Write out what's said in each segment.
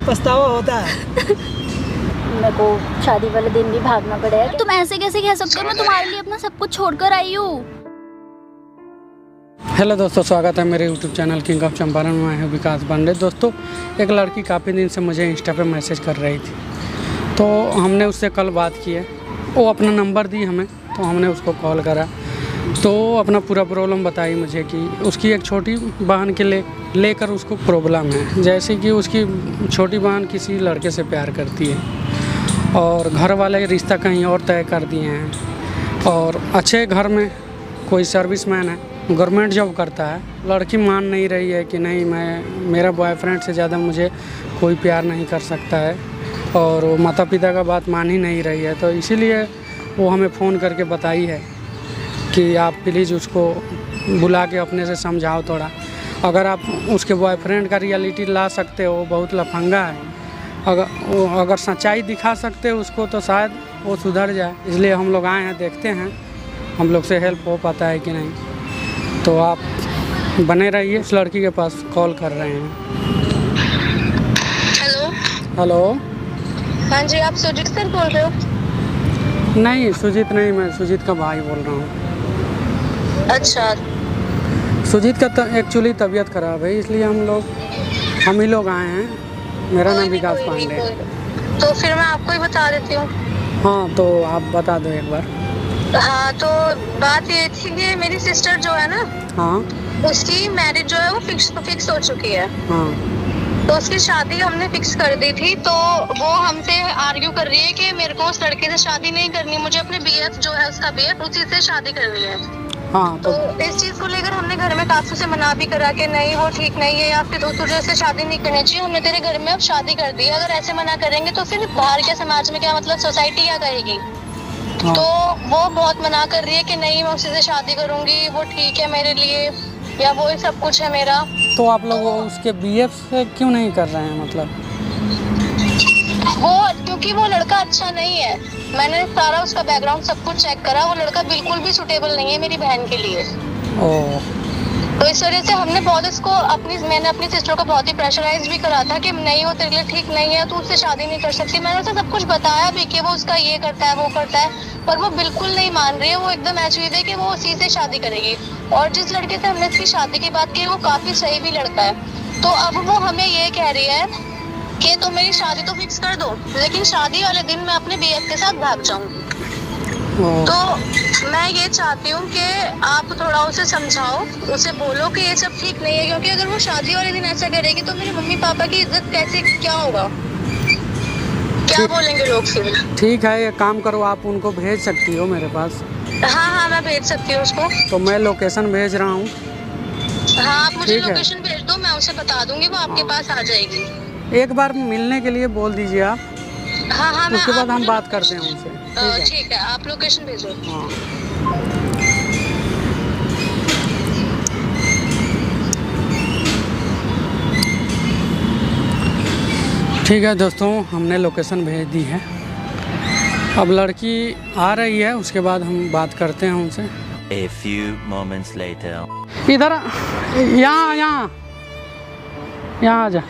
पछतावा होता है। मेरे को शादी वाले दिन भी भागना पड़ेगा। तुम ऐसे कैसे कह सकते हो? मैं तुम्हारे लिए अपना सब कुछ छोड़कर आई हूँ। हेलो दोस्तों, स्वागत है मेरे YouTube channel king of Champaran में। मैं हूँ विकास पांडे। दोस्तों, एक लड़की काफ़ी दिन से मुझे इंस्टा पे मैसेज कर रही थी, तो हमने उससे कल बात की है। वो अपना नंबर दी हमें, तो हमने उसको कॉल करा, तो अपना पूरा प्रॉब्लम बताई मुझे कि उसकी एक छोटी बहन के लेकर उसको प्रॉब्लम है। जैसे कि उसकी छोटी बहन किसी लड़के से प्यार करती है और घर वाले रिश्ता कहीं और तय कर दिए हैं, और अच्छे घर में कोई सर्विसमैन है, गवर्नमेंट जॉब करता है। लड़की मान नहीं रही है कि नहीं, मेरा बॉयफ्रेंड से ज़्यादा मुझे कोई प्यार नहीं कर सकता है, और वो माता पिता का बात मान ही नहीं रही है। तो इसीलिए वो हमें फ़ोन करके बताई है कि आप प्लीज़ उसको बुला के अपने से समझाओ थोड़ा। अगर आप उसके बॉयफ्रेंड का रियलिटी ला सकते हो, बहुत लफंगा है, अगर सच्चाई दिखा सकते हो उसको, तो शायद वो सुधर जाए। इसलिए हम लोग आए हैं, देखते हैं हम लोग से हेल्प हो पाता है कि नहीं। तो आप बने रहिए। उस लड़की के पास कॉल कर रहे हैं। हेलो। हेलो। हाँ जी, आप सुजीत सर बोल रहे हो? नहीं, सुजीत नहीं, मैं सुजीत का भाई बोल रहा हूँ। अच्छा। सुजीत का तो एक्चुअली तबीयत ख़राब है, इसलिए हम ही लोग आए हैं। मेरा नाम विकास पांडे है। तो फिर मैं आपको ही बता देती हूँ। हाँ, तो आप बता दो एक बार। हाँ, तो बात ये थी कि मेरी सिस्टर जो है ना, हाँ उसकी मैरिज जो है वो फिक्स हो चुकी है। हाँ। तो उसकी शादी हमने फिक्स कर दी थी, तो वो हमसे आर्ग्यू कर रही है कि मेरे को उस लड़के से शादी नहीं करनी, मुझे अपने बीएफ जो है उसका बीएफ उसी से शादी करनी है। हाँ, तो इस चीज को लेकर हमने घर में काफी से मना भी करा कि नहीं, वो ठीक नहीं है, या फिर तुझे से शादी नहीं करनी चाहिए, हमने तेरे घर में अब शादी कर दी है। अगर ऐसे मना करेंगे तो फिर बाहर के समाज में क्या मतलब, सोसाइटी क्या कहेगी। हाँ। तो वो बहुत मना कर रही है कि नहीं, मैं उसी से शादी करूंगी, वो ठीक है मेरे लिए, या वो ही सब कुछ है मेरा। तो आप लोग उसके बीएफ से क्यों नहीं कर रहे हैं? मतलब वो क्योंकि वो लड़का अच्छा नहीं है। मैंने सारा उसका बैकग्राउंड सब कुछ चेक करा, वो लड़का बिल्कुल भी सुटेबल नहीं है मेरी बहन के लिए। ओह। तो इस वजह से हमने बहुत इसको मैंने अपनी सिस्टर को बहुत ही प्रेशराइज भी करा था कि नहीं, वो तेरे लिए ठीक नहीं है, तू उससे शादी नहीं कर सकती। मैंने उसे सब कुछ बताया भी कि वो उसका ये करता है, वो करता है, पर वो बिल्कुल नहीं मान रही है। वो एकदम ऐसी है कि वो उसी से शादी करेगी। और जिस लड़के से हमने इसकी शादी की बात की, वो काफी सही भी लड़का है। तो अब वो हमें ये कह रही है कि तुम मेरी शादी तो फिक्स कर दो, लेकिन शादी वाले दिन मैं अपने बीएफ के साथ भाग जाऊँ। तो मैं ये चाहती हूँ कि आप थोड़ा उसे समझाओ, उसे बोलो कि ये सब ठीक नहीं है, क्योंकि अगर वो शादी वाले दिन ऐसा करेगी तो मेरे मम्मी पापा की इज्जत कैसे, क्या होगा, क्या बोलेंगे लोग फिर। ठीक है, ये काम करो, आप उनको भेज सकती हो मेरे पास। हाँ हाँ, मैं भेज सकती हूँ उसको। तो मैं लोकेशन भेज रहा हूँ। हाँ, आप मुझे ठीक है। लोकेशन भेज दो, मैं उसे बता दूंगी, वो आपके पास आ जाएगी। एक बार मिलने के लिए बोल दीजिए आप। हाँ हाँ, उसके बाद हम बात करते हैं उनसे। ठीक है, आप लोकेशन भेजो। हाँ। ठीक है दोस्तों, हमने लोकेशन भेज दी है। अब लड़की आ रही है, उसके बाद हम बात करते हैं उनसे। A few moments later. इधर यहाँ आ जा।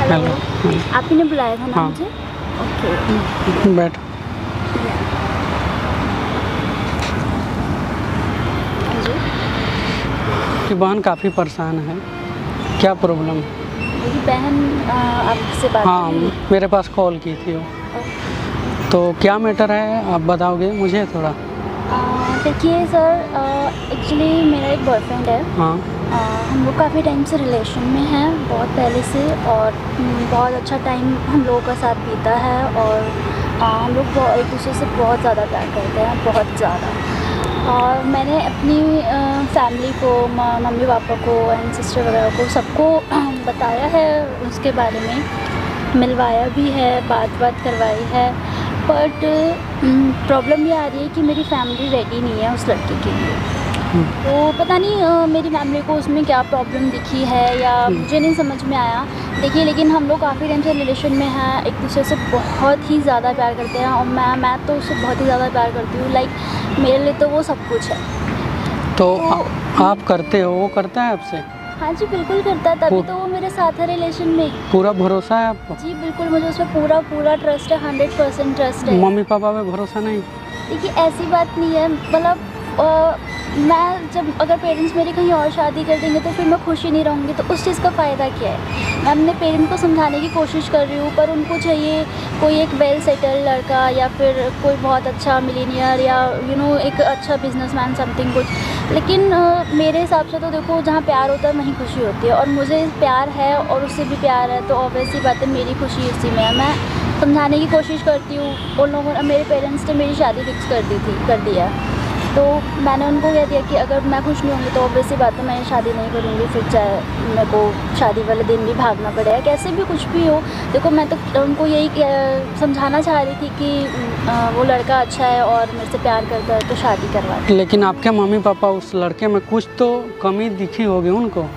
हेलो। आप ही ने बुलाया था ना? हाँ। मुझे? ओके, बैठ। कि बहन काफ़ी परेशान है, क्या प्रॉब्लम है? मेरी बहन आपसे बात हाँ, करी? मेरे पास कॉल की थी वो। तो क्या मैटर है, आप बताओगे मुझे थोड़ा? देखिए सर, एक्चुअली मेरा एक बॉयफ्रेंड है। हाँ। हम लोग काफ़ी टाइम से रिलेशन में हैं, बहुत पहले से, और बहुत अच्छा टाइम हम लोगों का साथ बीता है, और हम लोग एक दूसरे से बहुत ज़्यादा प्यार करते हैं, बहुत ज़्यादा। और मैंने अपनी फैमिली को, मम्मी पापा को एंड सिस्टर वगैरह को, सबको बताया है उसके बारे में, मिलवाया भी है, बात करवाई है। बट प्रॉब्लम ये आ रही है कि मेरी फैमिली रेडी नहीं है उस लड़के के लिए। तो पता नहीं मेरी फैमिली को उसमें क्या प्रॉब्लम दिखी है, या मुझे नहीं समझ में आया। देखिए, लेकिन हम लोग काफ़ी टाइम से रिलेशन में हैं, एक दूसरे से बहुत ही ज़्यादा प्यार करते हैं, और मैं तो उससे बहुत ही ज़्यादा प्यार करती हूँ। लाइक मेरे लिए तो वो सब कुछ है। तो आप करते हो, वो करता है आपसे? हाँ जी बिल्कुल करता है, तभी तो वो मेरे साथ है रिलेशन में। पूरा भरोसा है आपको? जी बिल्कुल, मुझे उस पर पूरा पूरा ट्रस्ट है, 100% ट्रस्ट है। मम्मी पापा पे भरोसा नहीं? देखिए ऐसी बात नहीं है, मतलब मैं जब अगर पेरेंट्स मेरी कहीं और शादी कर देंगे तो फिर मैं खुश ही नहीं रहूँगी, तो उस चीज़ का फ़ायदा क्या है। मैं अपने पेरेंट्स को समझाने की कोशिश कर रही हूँ, पर उनको चाहिए कोई एक वेल सेटल्ड लड़का, या फिर कोई बहुत अच्छा मिलीनियर, या एक अच्छा बिजनेसमैन समथिंग कुछ। लेकिन मेरे हिसाब से तो देखो, जहाँ प्यार होता है वहीं खुशी होती है, और मुझे प्यार है और उससे भी प्यार है, तो ऑब्वियसली बात है मेरी खुशी उसी में है। मैं समझाने की कोशिश करती हूँ। उन लोगों ने, मेरे पेरेंट्स ने मेरी शादी फिक्स कर दिया, तो मैंने उनको कह दिया कि अगर मैं खुश नहीं होंगी तो ऑब्वियसली बात है मैं शादी नहीं करूँगी, फिर चाहे मेरे को शादी वाले दिन भी भागना पड़ेगा, कैसे भी कुछ भी हो। देखो मैं तो उनको यही समझाना चाह रही थी कि वो लड़का अच्छा है और मेरे से प्यार करता है, तो शादी करवा दो। लेकिन आपके मम्मी पापा उस लड़के में कुछ तो कमी दिखी होगी उनको,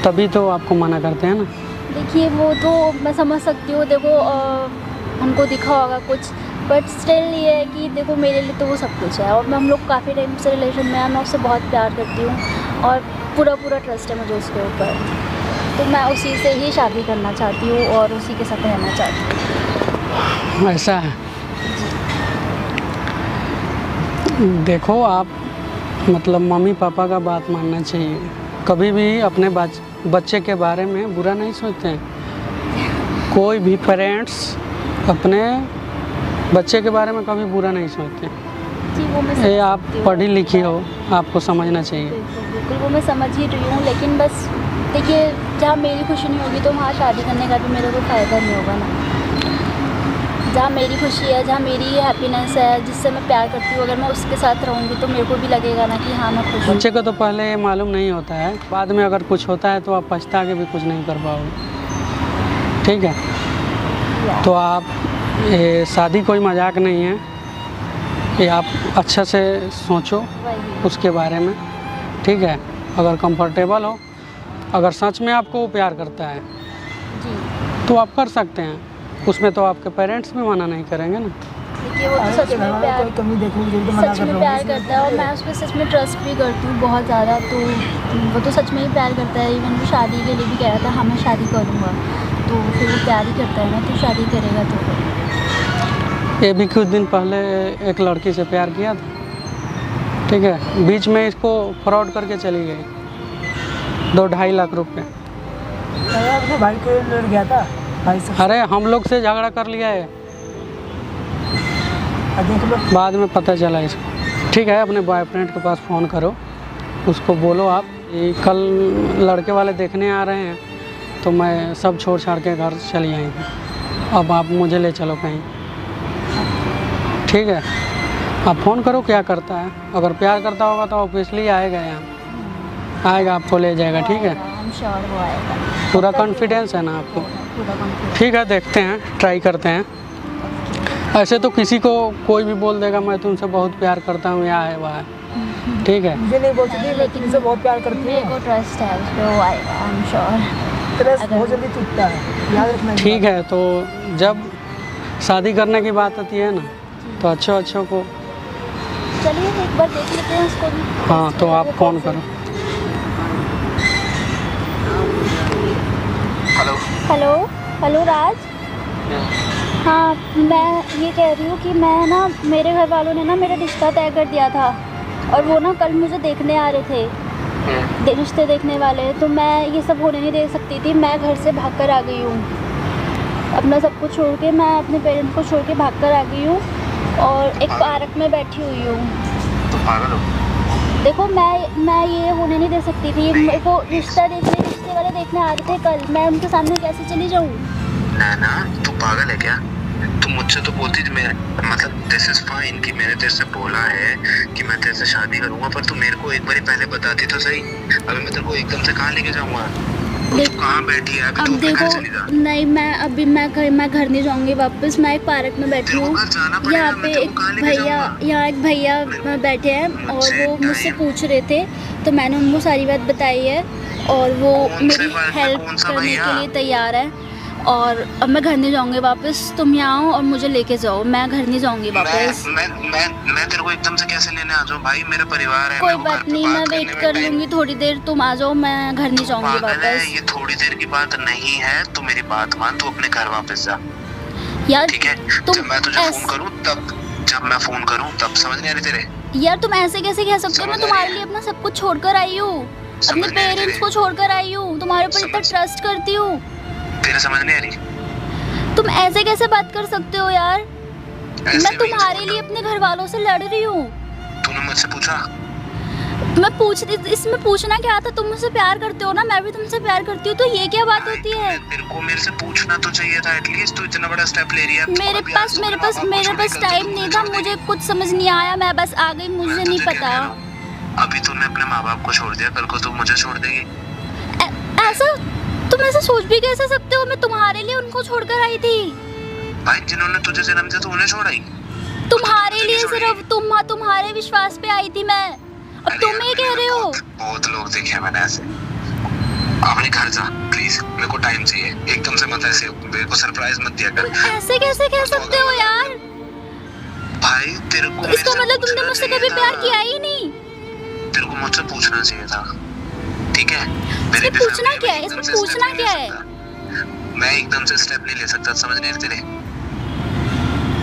तभी तो आपको मना करते हैं ना। देखिए वो तो मैं समझ सकती हूँ, देखो उनको दिखा होगा कुछ, बट स्टिल ये है कि देखो मेरे लिए तो वो सब कुछ है, और हम लोग काफ़ी टाइम से रिलेशन में हैं, मैं उससे बहुत प्यार करती हूँ और पूरा ट्रस्ट है मुझे उसके ऊपर, तो मैं उसी से ही शादी करना चाहती हूँ और उसी के साथ रहना चाहती हूँ। ऐसा है? देखो आप मतलब मम्मी पापा का बात मानना चाहिए, कभी भी अपने बच्चे के बारे में बुरा नहीं सोचते हैं। कोई भी पेरेंट्स अपने बच्चे के बारे में कभी बुरा नहीं सोचते। जी वो मैं ये आप पढ़ी लिखी हो, आपको समझना चाहिए। बिल्कुल वो मैं समझ ही रही हूँ, लेकिन बस देखिए जहाँ मेरी खुशी नहीं होगी तो वहाँ शादी करने का भी मेरे को फ़ायदा नहीं होगा ना। जहाँ मेरी खुशी है, जहाँ मेरी हैप्पीनेस है, जिससे मैं प्यार करती हूँ, अगर मैं उसके साथ रहूँगी तो मेरे को भी लगेगा ना कि हाँ मैं खुश हूँ। बच्चे को तो पहले ये मालूम नहीं होता है, बाद में अगर कुछ होता है तो आप पछता के भी कुछ नहीं कर पाओगे। ठीक है, तो आप ये शादी कोई मजाक नहीं है, ये आप अच्छा से सोचो उसके बारे में। ठीक है, अगर कंफर्टेबल हो, अगर सच में आपको प्यार करता है जी तो आप कर सकते हैं, उसमें तो आपके पेरेंट्स भी मना नहीं करेंगे ना। देखिए वो तो सच में प्यार करता है, और मैं उस पर सच में ट्रस्ट भी करती हूँ बहुत ज़्यादा, तो वो तो सच में ही प्यार करता है। इवन वो शादी के लिए भी कह रहा था हाँ मैं शादी करूँगा, तो फिर वो प्यार ही करता है ना, तो शादी करेगा। तो ये भी कुछ दिन पहले एक लड़की से प्यार किया था, ठीक है, बीच में इसको फ्रॉड करके चली गई 2-2.5 लाख रुपए। अपने भाई को लड़ गया था भाई से। अरे हम लोग से झगड़ा कर लिया है, देख लो बाद में पता चला इसको। ठीक है, अपने बॉयफ्रेंड के पास फ़ोन करो, उसको बोलो आप ये कल लड़के वाले देखने आ रहे हैं, तो मैं सब छोड़ छाड़ के घर चली आएंगी, अब आप मुझे ले चलो कहीं। ठीक है, आप फ़ोन करो क्या करता है, अगर प्यार करता होगा तो ऑब्वियसली आएगा, यहाँ आएगा, आपको ले जाएगा। ठीक है, I'm sure वो आएगा। पूरा कॉन्फिडेंस है ना आपको? पूरा confidence। ठीक है, देखते हैं, ट्राई करते हैं। ऐसे तो किसी को कोई भी बोल देगा मैं तुमसे बहुत प्यार करता हूँ, यहाँ है वहाँ है। ठीक है, मुझे नहीं बोल सकती, मैं तुमसे बहुत प्यार करती मेरे हूँ। को ट्रस्ट है उस पर, वो आएगा आई एम श्योर। ट्रस्ट बहुत जल्दी टूटता है, याद रखना। ठीक है, तो जब शादी करने की बात आती है ना, तो अच्छों को चलिए एक बार देख लेते हैं उसको भी। हाँ, तो आप फ़ोन करो। हेलो राज। हाँ मैं ये कह रही हूँ कि मैं ना, मेरे घर वालों ने ना मेरा रिश्ता तय कर दिया था, और वो ना कल मुझे देखने आ रहे थे, रिश्ते देखने वाले, तो मैं ये सब होने नहीं दे सकती थी। मैं घर से भाग कर आ गई हूँ, अपना सब कुछ छोड़ के, मैं अपने पेरेंट्स को छोड़ के भाग कर आ गई हूँ, और एक पार्क में बैठी हुई हूँ। तो पागल हो? देखो मैं ये होने नहीं दे सकती थी, मेरे को रिश्ते वाले देखने आ रहे थे कल, मैं उनके सामने कैसे चली जाऊँ? ना तू पागल है क्या? तू मुझसे तो बोलती थी, मैं मतलब दिस इज फाइन कि मैंने तेरे से बोला है कि मैं तेरे से शादी करूंगा, पर तू मेरे को एक बार पहले बताती तो सही। अभी मैं तेरे को एकदम से कहाँ लेके जाऊंगा? तू कहाँ बैठी है? अभी अब तू अपने देखो घर चली जा। नहीं, मैं घर नहीं जाऊंगी वापस, मैं एक पार्क में बैठी तेरे को हूँ। घर जाना पड़ेगा, यहाँ मैं पे तेरे एक को कहाँ लेके भैया जाऊंगा? यहाँ एक भैया बैठे हैं, और मुझसे वो मुझसे टाइम- पूछ रहे थे, तो मैंने उनको सारी बात बताई है, और वो कौन से मेरी भैया? हेल्प कौन सा करने भैया? के लिए तैयार है। और अब मैं घर नहीं जाऊंगी वापस। तुम यहाँ आओ और मुझे लेके जाओ, मैं घर नहीं जाऊंगी वापस। मैं तेरे को एकदम से कैसे लेने आ जाऊँ भाई, मेरा परिवार है। कोई बात नहीं, मैं वेट कर लूंगी थोड़ी देर, तुम आ जाओ, मैं घर नहीं जाऊंगी वापस। ये थोड़ी देर की बात नहीं है, तू मेरी बात मान, तू अपने घर वापस जा यार। ठीक है, जब मैं तुझे फोन करूँ तब, जब मैं फोन करूँ तब, समझ नहीं आ रही तेरे? यार तुम ऐसे कैसे कह सकते हो? मैं तुम्हारे लिए अपना सब कुछ छोड़कर आई हूँ, अपने पेरेंट्स को छोड़कर आई हूँ, तुम्हारे ऊपर इतना ट्रस्ट करती हूँ। तेरे समझ नहीं आ रही? तुम ऐसे कैसे बात कर सकते हो यार? मैं तुम्हारे लिए अपने घर वालों से लड़ रही हूँ। तूने मुझसे पूछा? मैं पूछ रही, इसमें पूछना क्या था? तुम मुझसे प्यार करते हो ना, मैं भी तुमसे प्यार करती हूँ, तो ये क्या बात होती है? तेरे को मेरे से पूछना तो चाहिए था एटलीस्ट, तू इतना बड़ा स्टेप ले रही है। मेरे पास टाइम नहीं था, मुझे कुछ समझ नहीं आया, मैं बस आ गई, मुझे नहीं पता। अभी तूने अपने माँ बाप को छोड़ दिया, कल को तू मुझे छोड़ देगी? ऐसा तुम ऐसा सोच भी कैसे सकते हो? मैं तुम्हारे लिए उनको छोड़कर आई थी भाई, जिन्होंने तुझे जन्म दिया तू उन्हें छोड़ाई? तुम्हारे लिए सिर्फ तुम्हारे विश्वास पे आई थी मैं। अब तुम ये कह रहे हो? बहुत लोग देखे हैं मैंने ऐसे। अपने घर जा प्लीज, मेरे को टाइम चाहिए। एकदम से मत ऐसे मेरे को सरप्राइज मत दिया कर। ऐसे कैसे कह सकते हो यार? भाई तेरे को तो इसका मतलब तुमने मुझसे कभी प्यार किया ही नहीं। तेरे को मुझसे पूछना चाहिए था, ठीक है? इसमें पूछना क्या है? इसमें पूछना क्या है? मैं एकदम से स्टेप नहीं ले सकता, समझ नहीं रही तेरे?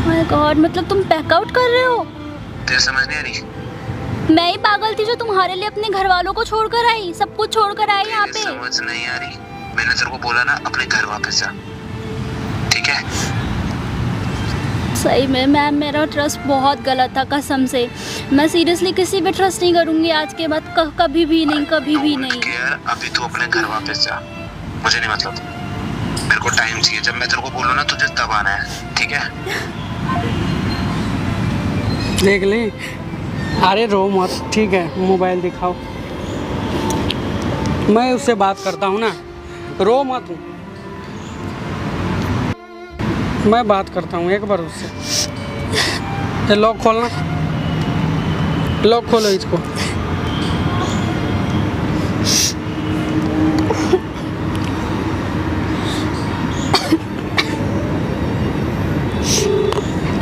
माय गॉड, मतलब तुम बैक आउट कर रहे हो? तेरे समझ नहीं आ रही? मैं ही पागल थी जो तुम्हारे लिए अपने घर वालों को छोड़कर आई, सब कुछ छोड़कर आई यहाँ पे। समझ नहीं आ रही? मैंने तेरे को बोला ना अपने घर वापस जा, ठीक है? सही में मैम, मेरा ट्रस्ट बहुत गलत था कसम से। मैं सीरियसली किसी पे ट्रस्ट नहीं करूंगी आज के बाद, कभी भी नहीं, कभी भी नहीं। अभी तू अपने घर वापस जा, मुझे नहीं मतलब, मेरे को टाइम चाहिए। जब मैं तेरे को बोलूँ ना तुझे तब आना है, ठीक है? देख ली, अरे रो मत, ठीक है? मोबाइल दिखाओ, मैं उससे बात करता हूँ ना, रो मत, मैं बात करता हूँ एक बार उससे। ये लॉक खोलना, लॉक खोलो इसको।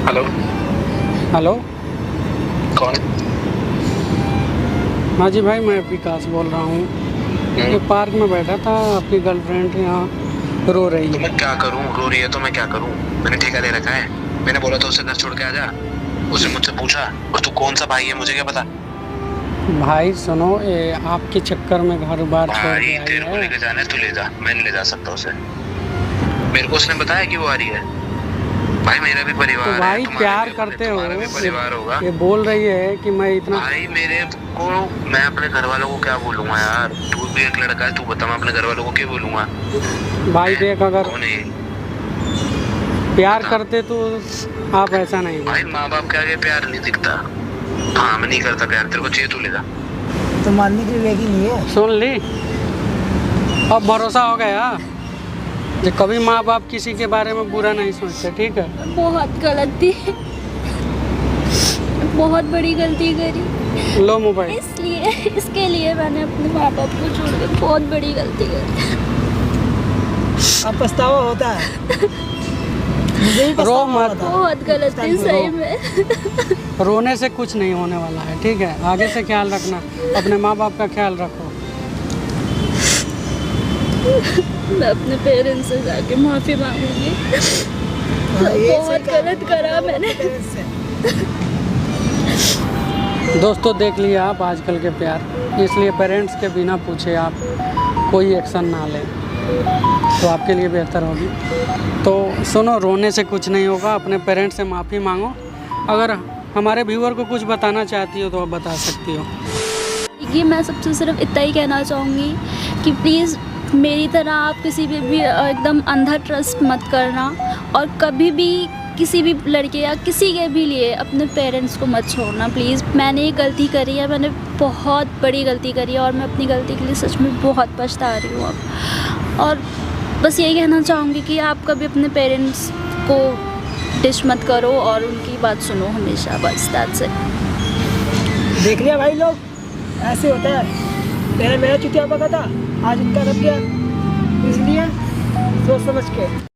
हेलो हेलो, कौन? हाँ जी भाई, मैं विकास बोल रहा हूँ। ये पार्क में बैठा था, आपकी गर्लफ्रेंड यहाँ रो रही तो है। मैं क्या करूँ? रो रही है तो मैं क्या करूँ? मैंने ठेका ले रखा है, मैंने बोला था उसे घर छोड़ के आ जा, उसने मुझसे पूछा। और तू कौन सा भाई है मुझे क्या पता? भाई सुनो, ये आपके चक्कर में घर बार छोड़ भाई के आई तेरे को है। लेके जाना है तू ले जा, मैं नहीं ले जा सकता उसे। मेरे को उसने बताया कि वो आ रही है। भाई मेरा भी परिवार तो है, भाई तुम्हारा प्यार भी, करते हो, तुम्हारा भी परिवार होगा। ये बोल रही है कि मैं इतना। भाई मेरे को, मैं अपने घर वालों को क्या बोलूंगा यार? तू भी एक लड़का है, तू बता मैं अपने घर वालों को क्या बोलूंगा? भाई देख, अगर कौन है? प्यार करते तो आप ऐसा नहीं भाई माँ बाप के आगे प्यार नहीं दिखता। हाँ मैं नहीं करता प्यार, तेरे को चाहिए तू ले जा। तो मानने की रेडी नहीं है। सुन ली, अब भरोसा हो गया कि कभी माँ बाप किसी के बारे में बुरा नहीं सोचते, ठीक है? बहुत गलत थी, बहुत बड़ी गलती करी। लो मोबाइल। इसके लिए मैंने अपने माँ बाप को छोड़ के बहुत बड़ी गलती करी। अब पछतावा होता है। मुझे भी रो पछतावा मत। होता है। बहुत गलत थी सही में। रोने से कुछ नहीं होने वाला है, ठीक है? आगे से ख्याल रखना, अपने माँ बाप का ख्याल रखो। मैं अपने पेरेंट्स से जाके माफ़ी मांगूंगी। ये बहुत सही कहा, गलत करा मैंने। दोस्तों देख लिया आप आजकल के प्यार, इसलिए पेरेंट्स के बिना पूछे आप कोई एक्शन ना लें तो आपके लिए बेहतर होगी। तो सुनो, रोने से कुछ नहीं होगा, अपने पेरेंट्स से माफ़ी मांगो। अगर हमारे व्यूअर को कुछ बताना चाहती हो तो आप बता सकती हो। ये मैं सबसे सिर्फ इतना ही कहना चाहूँगी कि प्लीज़ मेरी तरह आप किसी पे भी एकदम अंधा ट्रस्ट मत करना, और कभी भी किसी भी लड़के या किसी के भी लिए अपने पेरेंट्स को मत छोड़ना प्लीज़। मैंने ये गलती करी है, मैंने बहुत बड़ी गलती करी है, और मैं अपनी गलती के लिए सच में बहुत पछता रही हूँ अब। और बस यही कहना चाहूँगी कि आप कभी अपने पेरेंट्स को डिश मत करो और उनकी बात सुनो हमेशा, बस दैट्स इट। देख लिया भाई लोग, ऐसे होता है। पहले मेरा चुतिया पका था, आज उनका रख गया, इसलिए सोच समझ के।